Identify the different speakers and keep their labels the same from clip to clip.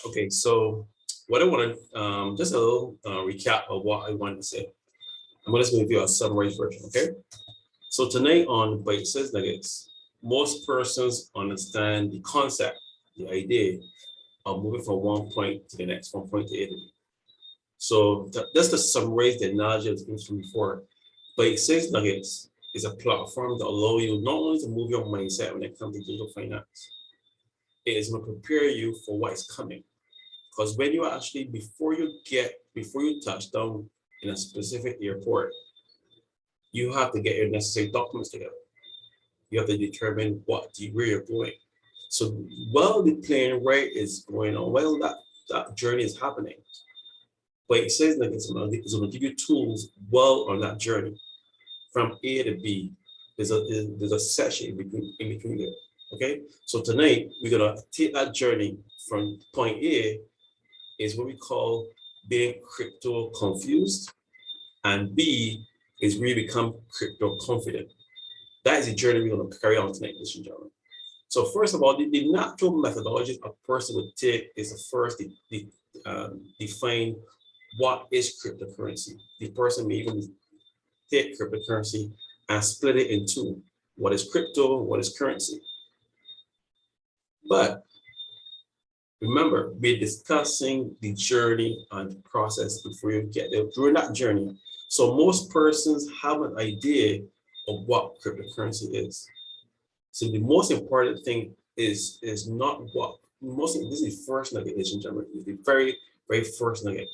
Speaker 1: Okay, so what I want to just a little recap of what I want to say. I'm going to give you a summary version. Okay, so tonight on Byte says nuggets, most persons understand the concept, the idea of moving from one point to the next, one point to A to B. So that's to summarize the knowledge that's been from before. Byte says nuggets is a platform that allow you not only to move your mindset when it comes to digital finance, it is going to prepare you for what is coming. Because when you actually, before you touch down in a specific airport, you have to get your necessary documents together. You have to determine where you're going. So while the plane ride is going on, while that journey is happening, but it says like it's going to give you tools while on that journey from A to B. There's a session in between there. Okay, so tonight we're gonna take that journey from point A is what we call being crypto confused, and B is really become crypto confident. That is the journey we're going to carry on tonight, ladies and gentlemen. So first of all, the natural methodology a person would take is to first define what is cryptocurrency. The person may even take cryptocurrency and split it into what is crypto, what is currency. But remember, we're discussing the journey and the process before you get there, during that journey. So most persons have an idea of what cryptocurrency is. So the most important thing is not what most this is the first nugget, ladies and gentlemen, is the very, very first nugget.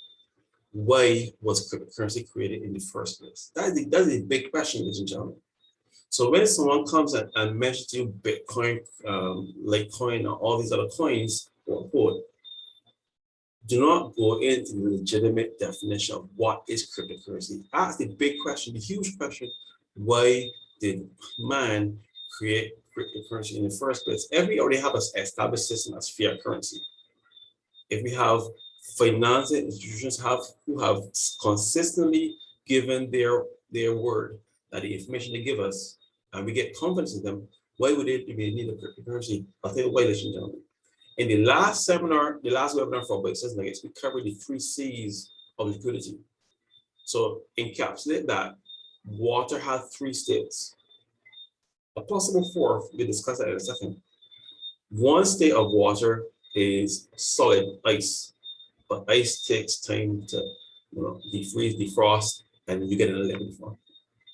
Speaker 1: Why was cryptocurrency created in the first place? That is a big question, ladies and gentlemen. So when someone comes and mentions to you Bitcoin, Litecoin, or all these other coins, quote unquote, do not go into the legitimate definition of what is cryptocurrency. Ask the big question, the huge question, why did man create cryptocurrency in the first place? If we already have an established system as fiat currency, if we have financial institutions who have consistently given their word that the information they give us and we get confidence in them, why would it be need a cryptocurrency? I'll tell you why, ladies and gentlemen. In the last webinar for Business Nuggets, we covered the 3 C's of liquidity. So encapsulate that, water has 3 states. A possible fourth, we'll discuss that in a second. One state of water is solid ice, but ice takes time to defreeze, defrost, and you get a liquid form.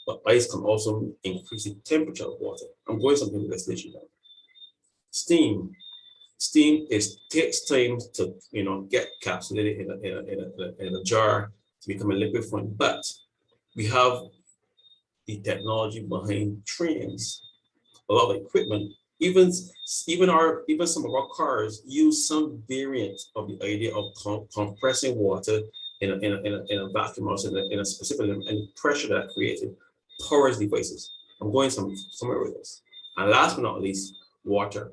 Speaker 1: But ice can also increase the temperature of water. I'm going something with this later. Steam. Steam takes time to get capsulated in a jar to become a liquid form, but we have the technology behind trains, a lot of equipment, even some of our cars use some variant of the idea of compressing water in a vacuum or in a specific and the pressure that created powers devices. I'm going somewhere with this. And last but not least, water.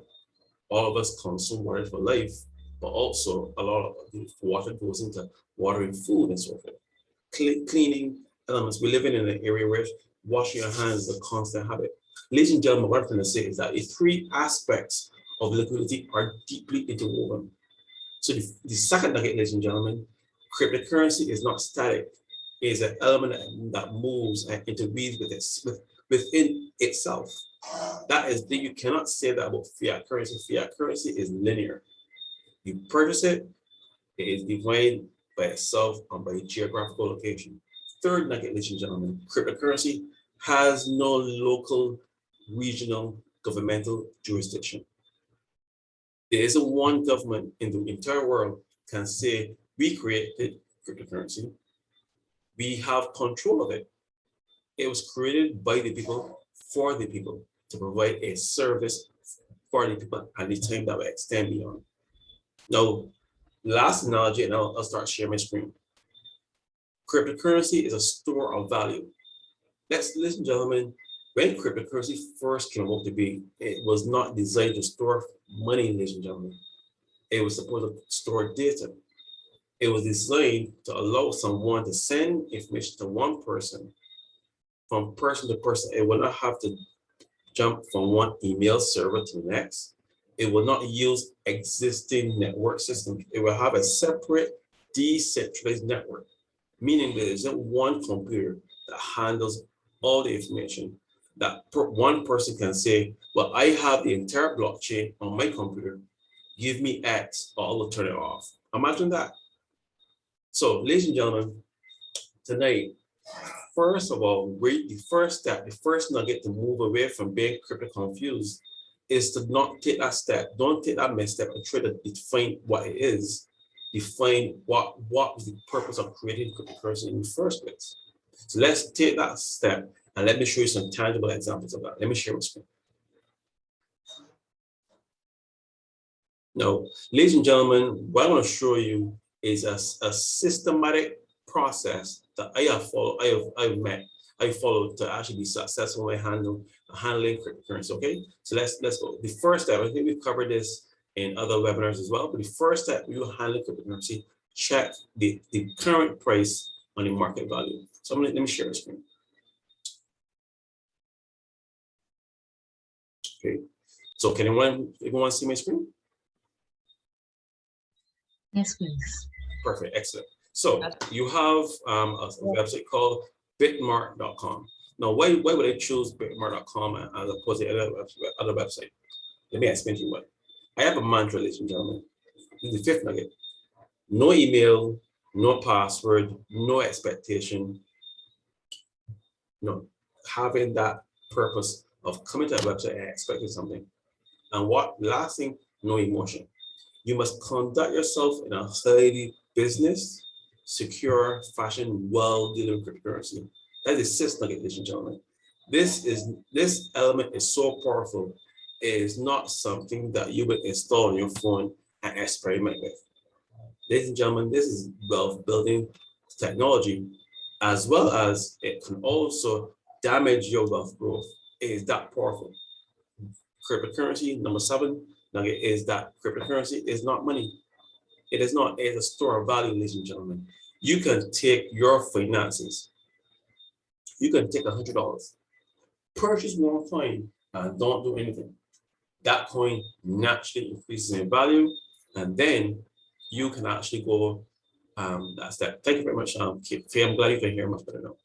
Speaker 1: All of us consume water for life, but also a lot of water goes into watering food and so forth. Cleaning elements. We're living in an area where washing your hands is a constant habit. Ladies and gentlemen, what I'm trying to say is that the 3 aspects of liquidity are deeply interwoven. So the second nugget, ladies and gentlemen, cryptocurrency is not static. It is an element that moves and interweaves within itself. That is, you cannot say that about fiat currency. Fiat currency is linear. You purchase it, it is defined by itself and by geographical location. Third nugget, ladies and gentlemen, cryptocurrency has no local, regional, governmental jurisdiction. There isn't one government in the entire world can say, we created cryptocurrency, we have control of it. It was created by the people, for the people, to provide a service for the people at the time that will extend beyond. Now, last analogy, and I'll start sharing my screen. Cryptocurrency is a store of value. Listen, and gentlemen, when cryptocurrency first came out to be, it was not designed to store money, ladies and gentlemen. It was supposed to store data. It was designed to allow someone to send information to one person, from person to person. It will not have to jump from one email server to the next. It will not use existing network systems. It will have a separate decentralized network, meaning there isn't one computer that handles all the information that one person can say, well, I have the entire blockchain on my computer. Give me X, or I will turn it off. Imagine that. So, ladies and gentlemen, tonight, first of all, the first step, the first nugget to move away from being crypto confused is to not take that step. Don't take that misstep and try to define what it is. Define what is the purpose of creating cryptocurrency in the first place. So let's take that step and let me show you some tangible examples of that. Let me share my screen. Now, ladies and gentlemen, what I want to show you is a systematic process that I followed to actually be successful in handling cryptocurrency. Okay, so let's go. The first step, I think we've covered this in other webinars as well, but the first step you handle cryptocurrency, check the current price on the market value. So let me share the screen. Okay, so can everyone see my screen?
Speaker 2: Yes, please.
Speaker 1: Perfect, excellent. So you have a website called bitmark.com. Now, why would I choose bitmark.com as opposed to other website? Let me explain to you why. I have a mantra, ladies and gentlemen. This is the fifth nugget. No email, no password, no expectation. No, having that purpose of coming to a website and expecting something. And last thing, no emotion. You must conduct yourself in a highly business, secure fashion while dealing with cryptocurrency. That is the sixth nugget, ladies and gentlemen. This element is so powerful. It is not something that you would install on your phone and experiment with. Ladies and gentlemen, this is wealth building technology, as well as it can also damage your wealth growth. It is that powerful. Cryptocurrency, number 7 nugget, is that cryptocurrency is not money. It is not. It is a store of value, ladies and gentlemen. You can take your finances. You can take $100, purchase one coin, and don't do anything. That coin naturally increases in value, and then you can actually go that step. Thank you very much, Faye. I'm glad you can hear much better now.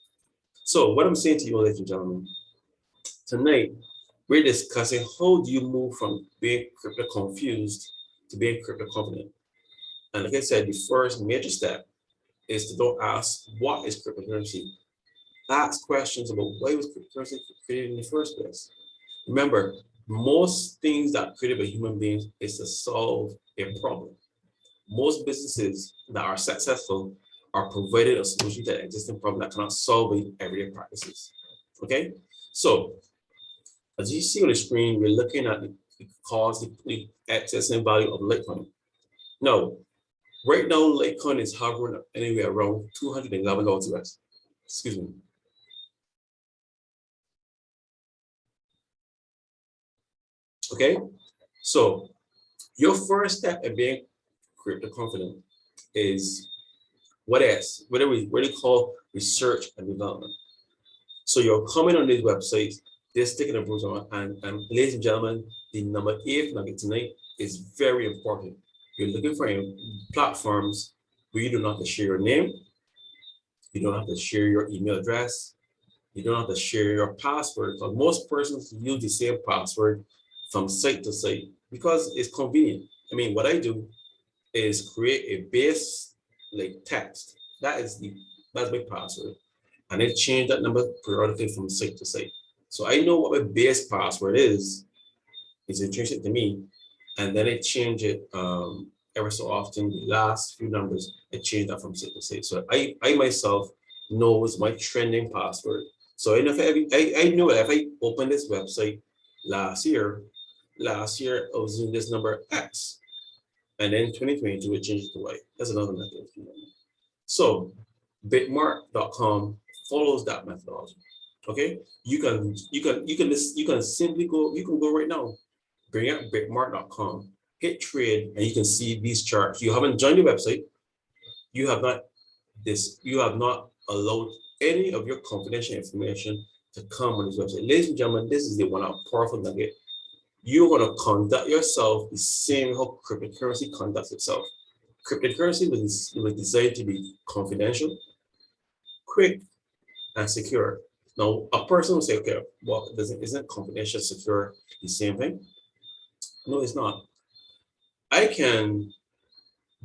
Speaker 1: So what I'm saying to you, ladies and gentlemen, tonight we're discussing how do you move from being crypto confused to being crypto confident. And like I said, the first major step is to don't ask what is cryptocurrency. Ask questions about why was cryptocurrency created in the first place. Remember, most things that are created by human beings is to solve a problem. Most businesses that are successful are provided a solution to an existing problem that cannot solve with everyday practices. Okay, so as you see on the screen, we're looking at the cost, the excess and value of Litecoin. Now, right now, Litecoin is hovering anywhere around $211 US. Excuse me. Okay, so your first step in being crypto confident is what we call research and development. So you're coming on these websites, they're sticking a bruise on, and ladies and gentlemen, the number 8 nugget tonight is very important. You're looking for platforms where you do not have to share your name, you don't have to share your email address, you don't have to share your password, because most persons use the same password from site to site because it's convenient. I mean, what I do is create a base like text. That's my password. And I change that number periodically from site to site. So I know what my base password is. It's intrinsic to me. And then I change it every so often. The last few numbers, I change that from site to site. So I myself knows my trending password. So I know if I open this website last year I was using this number X. And then 2022, it changed to Y. That's another method. So bitmark.com follows that methodology. Okay, you can simply go. You can go right now, bring up bitmark.com, hit trade, and you can see these charts. You haven't joined the website. You have not allowed any of your confidential information to come on this website. Ladies and gentlemen, this is the one powerful nugget you're going to conduct yourself the same how cryptocurrency conducts itself. Cryptocurrency was designed to be confidential, quick, and secure. Now, a person will say, okay, well, isn't confidential, secure the same thing? No, it's not. I can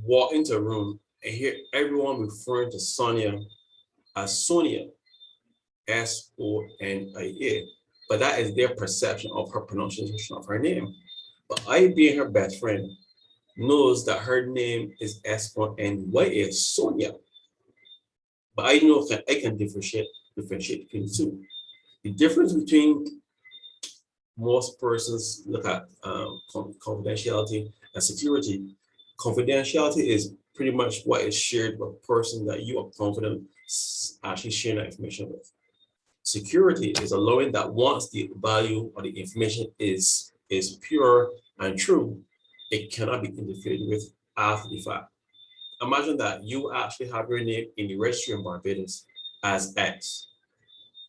Speaker 1: walk into a room and hear everyone referring to Sonia as Sonia, Sonia, but that is their perception of her pronunciation of her name. But I, being her best friend, knows that her name is Sonya, Sonia. But I know that I can differentiate between the two. The difference between most persons look at confidentiality and security. Confidentiality is pretty much what is shared with a person that you are confident actually sharing that information with. Security is allowing that once the value or the information is pure and true, it cannot be interfered with after the fact. Imagine that you actually have your name in the registry in Barbados as X,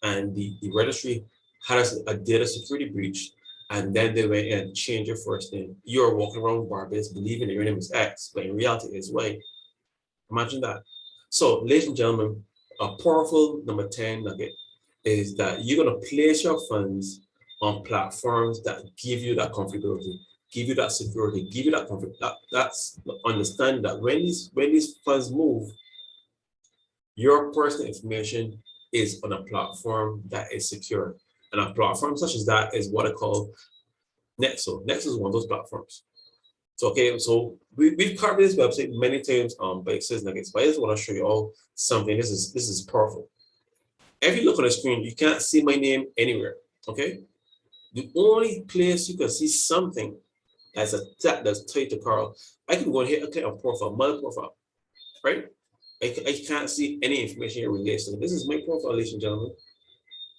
Speaker 1: and the registry has a data security breach, and then they went and changed your first name. You're walking around Barbados believing that your name is X, but in reality it's Y. Imagine that. So, ladies and gentlemen, a powerful number 10 nugget is that you're going to place your funds on platforms that give you that comfortability, give you that security, give you that comfort. That's understand that when these funds move, your personal information is on a platform that is secure. And a platform such as that is what I call Nexo. Nexo is one of those platforms. So, okay, so we've covered this website many times on Byte Nuggets, but I just want to show you all something. This is powerful. If you look on the screen, you can't see my name anywhere, okay? The only place you can see something that's tied to Carl, I can go and hit a profile, my profile, right? I can't see any information here related to this is my profile, ladies and gentlemen.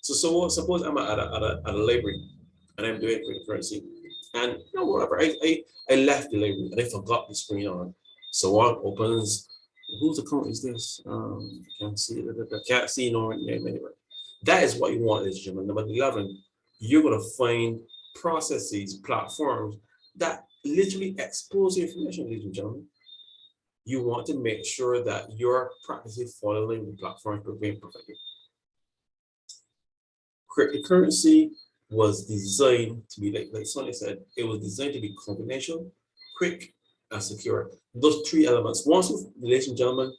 Speaker 1: So suppose I'm at a library and I'm doing cryptocurrency, and you know whatever, I left the library and I forgot the screen on. So one opens, whose account is this? Can't see, can't see no name anywhere. That is what you want, ladies and gentlemen. Number 11, you're gonna find processes, platforms that literally expose your information, ladies and gentlemen. You want to make sure that you're practicing following the platform perfectly. Cryptocurrency was designed to be like Sonia said, it was designed to be confidential, quick, and secure. Those three elements. Once, ladies and gentlemen,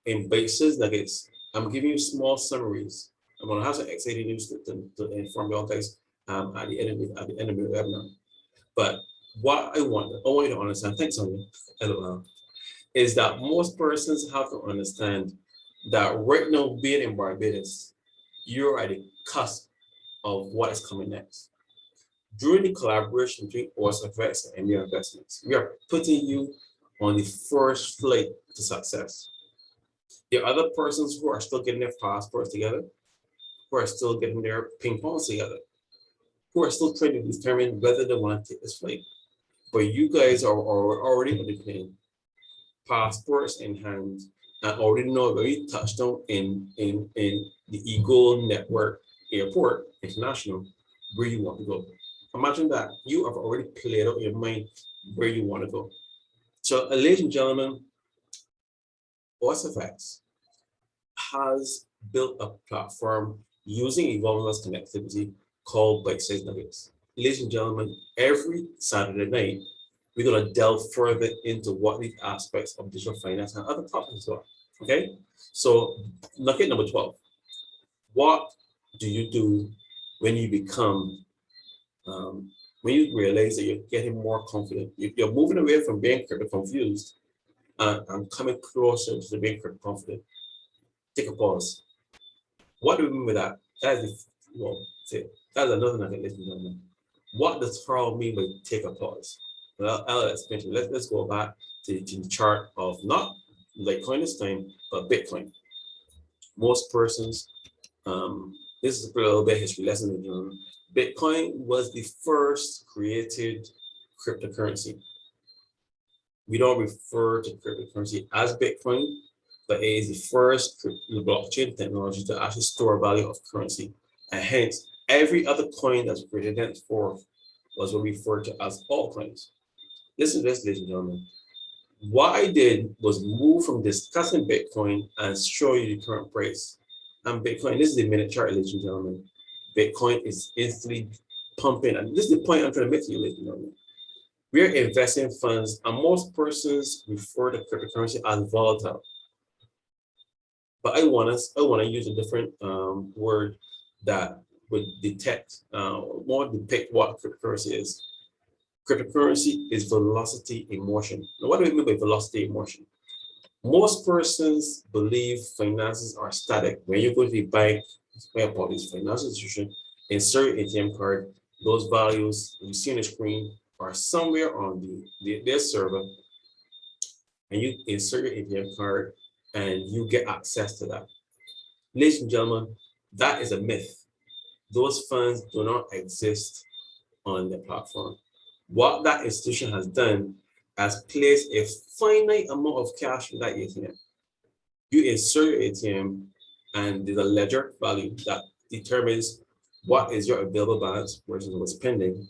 Speaker 1: in Byte Nuggets, I'm giving you small summaries. I'm gonna have some exciting news to inform you all guys at the end of the webinar. But what I want you to understand, thanks Sonia, LOL, is that most persons have to understand that right now, being in Barbados, you're at the cusp of what is coming next. During the collaboration between OSFX and your investments, we are putting you on the first flight to success. There are other persons who are still getting their passports together, who are still getting their ping pongs together, who are still trying to determine whether they want to take this flight. But you guys are already on the plane, passports in hand, and already know where you touched down in the Eagle Network Airport International, where you want to go. Imagine that you have already played out in your mind where you want to go. So, ladies and gentlemen, OSFX has built a platform using evolving connectivity called Byte Nuggets. Ladies and gentlemen, every Saturday night, we're going to delve further into what these aspects of digital finance and other topics are. Okay? So, nugget number 12. What do you do when you become, when you realize that you're getting more confident? You're moving away from being crypto confused and coming closer to being crypto confident. Take a pause. What do we mean by that? That is, that's another nugget, ladies and gentlemen. What does Carl mean by take a pause? Well, I'll explain to you. Let's go back to the chart of not Litecoin this time, but Bitcoin. Most persons, this is a little bit history lesson. Bitcoin was the first created cryptocurrency. We don't refer to cryptocurrency as Bitcoin, but it is the first blockchain technology to actually store value of currency. And hence, every other coin that's created henceforth was what we refer to as altcoins. Listen to this, ladies and gentlemen. What I did was move from discussing Bitcoin and show you the current price. And Bitcoin, this is the minute chart, ladies and gentlemen. Bitcoin is instantly pumping. And this is the point I'm trying to make to you, ladies and gentlemen. We're investing funds, and most persons refer to cryptocurrency as volatile. But I want to use a different word that would more depict what cryptocurrency is. Cryptocurrency is velocity in motion. Now, what do we mean by velocity in motion? Most persons believe finances are static. When you go to the bank, this financial institution, insert your ATM card, those values you see on the screen are somewhere on their server, and you insert your ATM card and you get access to that. Ladies and gentlemen, that is a myth. Those funds do not exist on the platform. What that institution has done has placed a finite amount of cash in that ATM. You insert your ATM and there's a ledger value that determines what is your available balance versus what's pending.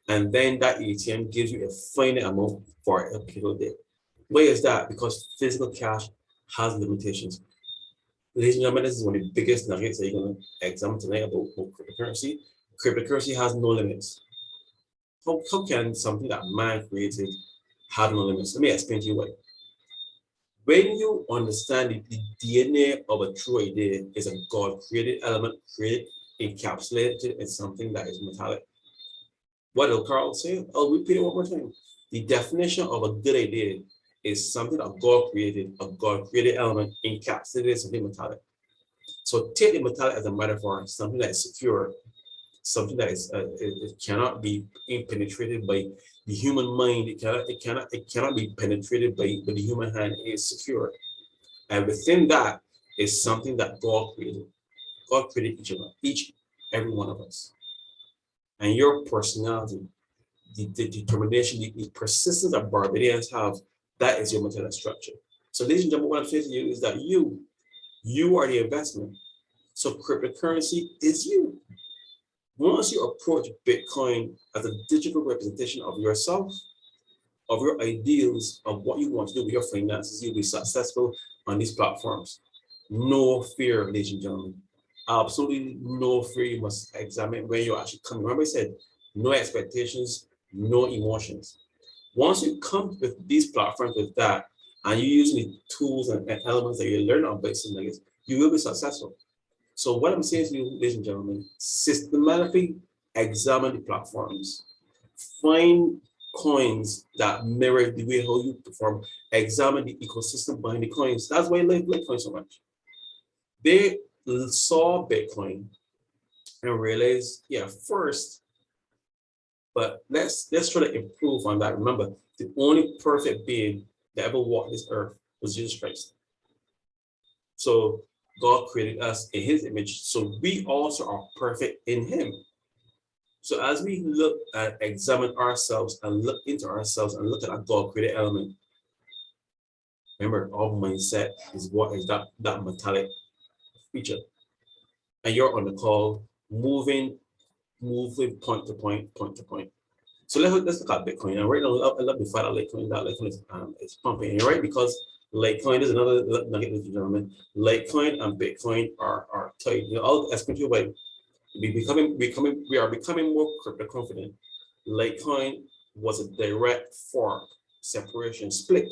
Speaker 1: And then that ATM gives you a finite amount for a particular day. Why is that? Because physical cash has limitations. Ladies and gentlemen, this is one of the biggest nuggets that you're going to examine tonight about cryptocurrency. Cryptocurrency has no limits. How can something that man created have no limits? Let me explain to you why. When you understand the DNA of a true idea is a God-created element, created, encapsulated in something that is metallic. What did Carl say? I'll repeat it one more time. The definition of a good idea is something that God created element encapsulated in something metallic. So take the metallic as a metaphor, something that is secure, something that is it cannot be penetrated by the human mind. It cannot be penetrated by the human hand. It is secure, and within that is something that God created. God created every one of us, and your personality, the determination, the persistence that Barbadians have. That is your metallic structure. So, ladies and gentlemen, what I'm saying to you is that you are the investment. So, cryptocurrency is you. Once you approach Bitcoin as a digital representation of yourself, of your ideals, of what you want to do with your finances, you'll be successful on these platforms. No fear, ladies and gentlemen. Absolutely no fear. You must examine where you're actually coming. Remember I said, no expectations, no emotions. Once you come with these platforms with that, and you use the tools and elements that you learn on Byte Nuggets, you will be successful. So what I'm saying to you, ladies and gentlemen, systematically examine the platforms, find coins that mirror the way how you perform, examine the ecosystem behind the coins. That's why I like Bitcoin so much. They saw Bitcoin and realized, yeah, first, but let's try to improve on that. Remember, the only perfect being that ever walked this earth was Jesus Christ. So God created us in his image, so we also are perfect in him. So as we look and examine ourselves and look into ourselves and look at our God created element, remember our mindset is what is that metallic feature. And you're on the call, moving point to point, point to point. So let's look at Bitcoin. And right now, I love the fact that Litecoin is pumping, right? Because Litecoin is another nugget, ladies and gentlemen. Litecoin and Bitcoin are tied. You know, I'll explain to you why. We are becoming more crypto confident. Litecoin was a direct fork, separation, split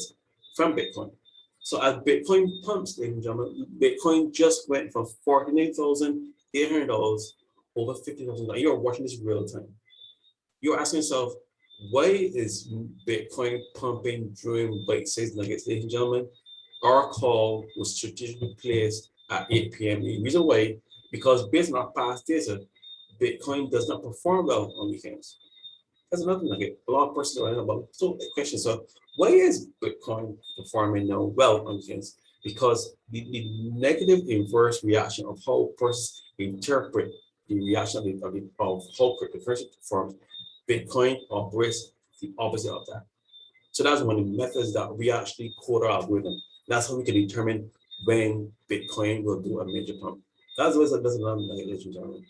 Speaker 1: from Bitcoin. So as Bitcoin pumps, ladies and gentlemen, Bitcoin just went from $49,800 over $50,000. You're watching this real time. You're asking yourself, why is Bitcoin pumping during bite-sized nuggets, ladies and gentlemen? Our call was strategically placed at 8 p.m. The reason why, because based on our past data, Bitcoin does not perform well on weekends. That's another nugget. A lot of persons are about. So the question, so why is Bitcoin performing now well on weekends? Because the negative inverse reaction of how persons interpret the reaction of how cryptocurrency performs, Bitcoin operates the opposite of that. So that's one of the methods that we actually code our algorithm. That's how we can determine when Bitcoin will do a major pump. That's what it doesn't ladies and gentlemen.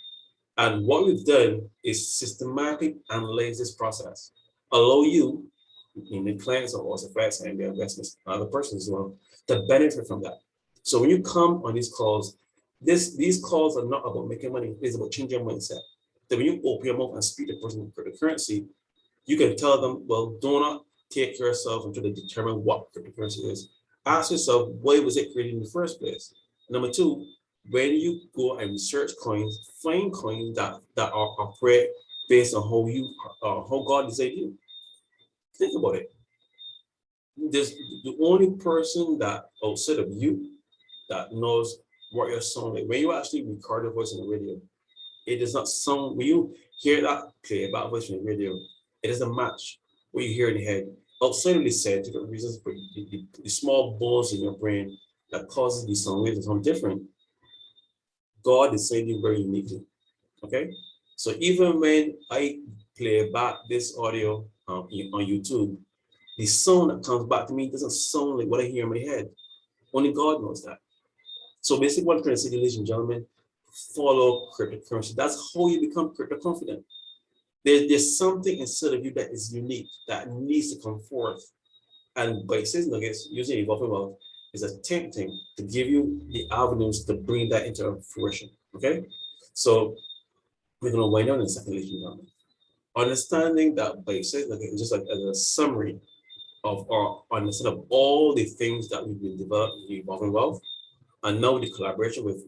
Speaker 1: And what we've done is systematically analyze this process, allow you, in the clients of also facts and their investments, other persons as well, to benefit from that. So when you come on these calls, these calls are not about making money, it's about changing your mindset. That when you open your mouth and speak to the person with cryptocurrency, you can tell them, well, do not take yourself and try to determine what cryptocurrency is. Ask yourself, why was it created in the first place? Number two, when you go and research coins, find coins that are operate based on how God designed you. Think about it. There's the only person that outside of you that knows what your sound like. When you actually record your voice on the radio, it does not sound, when you hear that playback voice on the radio, it doesn't match what you hear in the head. Outside of the scientific reasons, but the small bones in your brain that causes these sound waves to sound different, God is saying you very uniquely. Okay? So even when I play back this audio on YouTube, the sound that comes back to me doesn't sound like what I hear in my head. Only God knows that. So basically what I'm trying to say, ladies and gentlemen, follow cryptocurrency. That's how you become crypto confident. There's something inside of you that is unique, that needs to come forth. And by saying nuggets, using evolving wealth is attempting to give you the avenues to bring that into fruition. Okay? So we're gonna wind down in a second, ladies and gentlemen. Understanding that by saying nuggets is just like as a summary of our understanding of all the things that we've been developing in evolving wealth. And now the collaboration with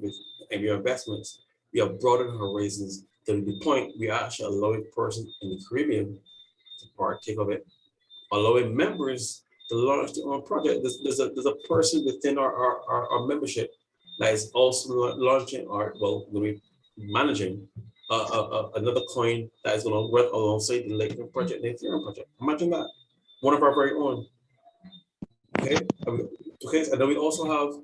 Speaker 1: MBA Investments, we have broadened horizons to the point we are actually allowing persons in the Caribbean to partake of it, allowing members to launch their own project. There's a person within our membership that is also launching or well, will be managing another coin that is going to work alongside the Lightning project, the Ethereum project. Imagine that. One of our very own. Okay. Okay. And then we also have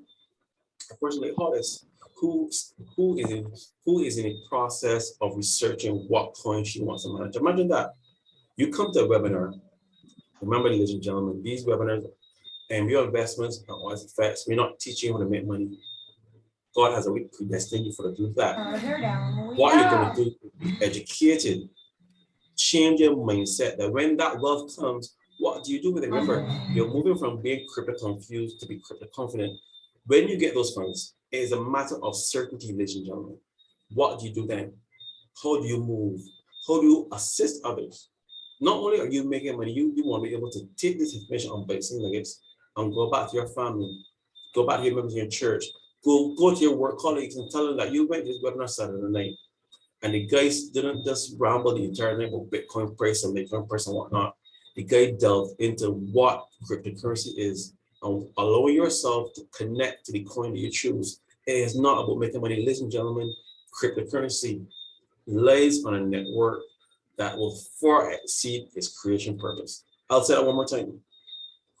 Speaker 1: a person like Hollis, who who is in who is in a process of researching what coin she wants to manage. Imagine that. You come to a webinar. Remember, ladies and gentlemen, these webinars and your investments are always effects. We're not teaching you how to make money. God has already predestined you for to do that. What you're going to do is be educated, change your mindset that when that wealth comes, what do you do with it? Remember, you're moving from being crypto confused to be crypto confident. When you get those funds, it is a matter of certainty, ladies and gentlemen. What do you do then? How do you move? How do you assist others? Not only are you making money, you want to be able to take this information on Byte Nuggets and go back to your family, go back to your members in your church, go to your work colleagues and tell them that you went to this webinar Saturday night. And the guys didn't just ramble the entire night about Bitcoin price and Bitcoin price and whatnot. The guy delved into what cryptocurrency is and allowing yourself to connect to the coin that you choose. It is not about making money. Ladies and gentlemen, cryptocurrency lays on a network that will far exceed its creation purpose. I'll say that one more time.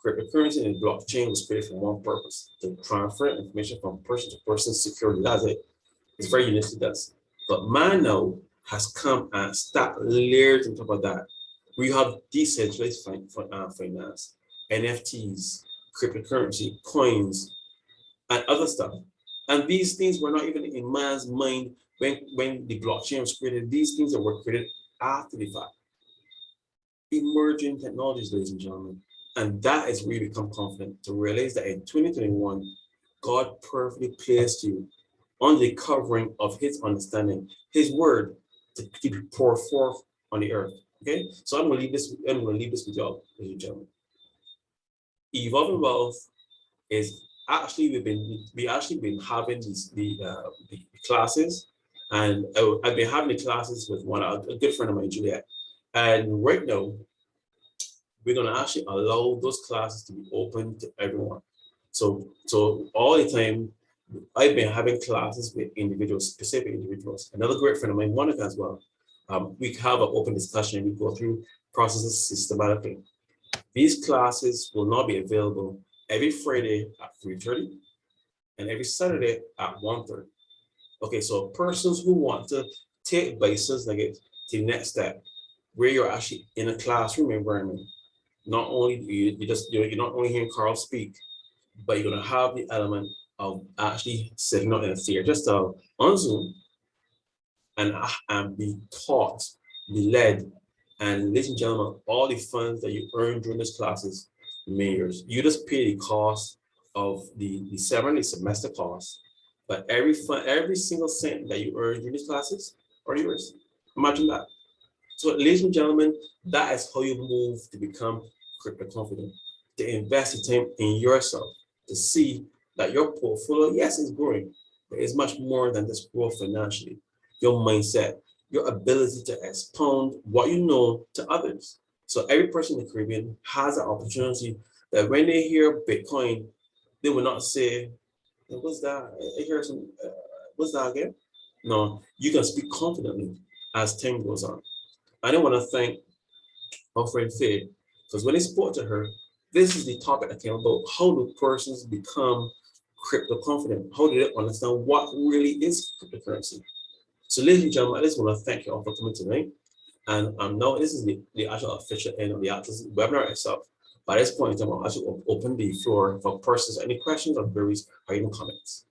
Speaker 1: Cryptocurrency and blockchain was created for one purpose, to transfer information from person to person securely. That's it. It's very unique to us. But man now has come and stacked layers on top of that. We have decentralized finance, NFTs, cryptocurrency, coins, and other stuff. And these things were not even in man's mind when the blockchain was created. These things that were created after the fact. Emerging technologies, ladies and gentlemen. And that is where you become confident to realize that in 2021, God perfectly placed you on the covering of his understanding, his word to keep pour forth on the earth. Okay, so I'm gonna leave this with y'all, ladies and gentlemen. Evolving wealth is actually we actually been having the classes, and I've been having the classes with a good friend of mine, Juliet, and right now we're gonna actually allow those classes to be open to everyone. So all the time I've been having classes with individuals, specific individuals. Another great friend of mine, Monica, as well. We have an open discussion. We go through processes systematically. These classes will now be available every Friday at 3:30 and every Saturday at 1:30. Okay, so persons who want to take Byte Nuggets to the next step, where you're actually in a classroom environment, not only you're not only hearing Carl speak, but you're gonna have the element of actually sitting out in a theater style on Zoom and be taught, be led. And ladies and gentlemen, all the funds that you earn during these classes remain yours. You just pay the cost of the semester cost, but every single cent that you earn during these classes are yours. Imagine that. So, ladies and gentlemen, that is how you move to become crypto confident, to invest the time in yourself, to see that your portfolio, yes, is growing, but it's much more than just growth financially. Your mindset, your ability to expound what you know to others. So every person in the Caribbean has an opportunity that when they hear Bitcoin, they will not say, "What's that? I hear some. What's that again?" No, you can speak confidently as time goes on. I don't want to thank our friend Faye, because when I spoke to her, this is the topic that came about. How do persons become crypto confident? How do they understand what really is cryptocurrency? So, ladies and gentlemen, I just want to thank you all for coming tonight. And now this is the actual official end of the actual webinar itself. By this point in time, I'll actually open the floor for persons, any questions or queries or even comments.